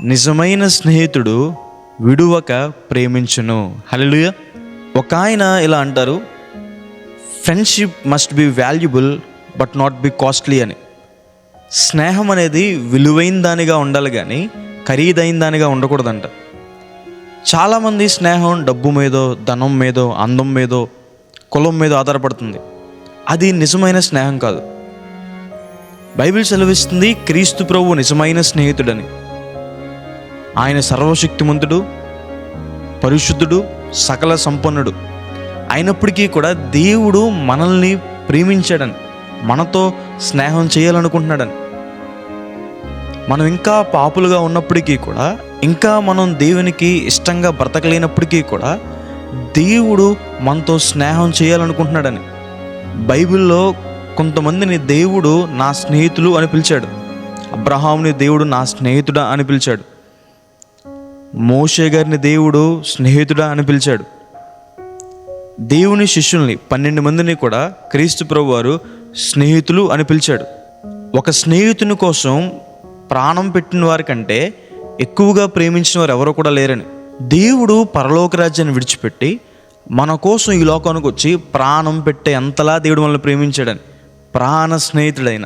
నిజమైన స్నేహితుడు విడువక ప్రేమించును. హల్లెలూయా. ఒక ఆయన ఇలా అంటారు, friendship must be valuable but not be costly అని. స్నేహం అనేది విలువైన దానిగా ఉండాలి కానీ ఖరీదైన దానిగా ఉండకూడదంట. చాలామంది స్నేహం డబ్బు మీదో, ధనం మీదో, అందం మీదో, కులం మీదో ఆధారపడుతుంది. అది నిజమైన స్నేహం కాదు. బైబిల్ సెలవిస్తుంది క్రీస్తు ప్రభువు నిజమైన స్నేహితుడని. ఆయన సర్వశక్తిమంతుడు, పరిశుద్ధుడు, సకల సంపన్నుడు అయినప్పటికీ కూడా దేవుడు మనల్ని ప్రేమించాడని, మనతో స్నేహం చేయాలనుకుంటున్నాడని. మనం ఇంకా పాపులుగా ఉన్నప్పటికీ కూడా, ఇంకా మనం దేవునికి ఇష్టంగా బ్రతకలేనప్పటికీ కూడా దేవుడు మనతో స్నేహం చేయాలనుకుంటున్నాడని. బైబిల్లో కొంతమందిని దేవుడు నా స్నేహితులు అని పిలిచాడు. అబ్రహాముని దేవుడు నా స్నేహితుడా అని పిలిచాడు. మోషే గారిని దేవుడు స్నేహితుడా అని పిలిచాడు. దేవుని శిష్యుల్ని 12 మందిని కూడా క్రీస్తు ప్రభు వారు స్నేహితులు అని పిలిచాడు. ఒక స్నేహితుని కోసం ప్రాణం పెట్టిన వారి కంటే ఎక్కువగా ప్రేమించిన వారు ఎవరో కూడా లేరని. దేవుడు పరలోక రాజ్యాన్ని విడిచిపెట్టి మన కోసం ఈ లోకానికి వచ్చి ప్రాణం పెట్టే అంతలా దేవుడు మనల్ని ప్రేమించాడని. ప్రాణ స్నేహితుడైన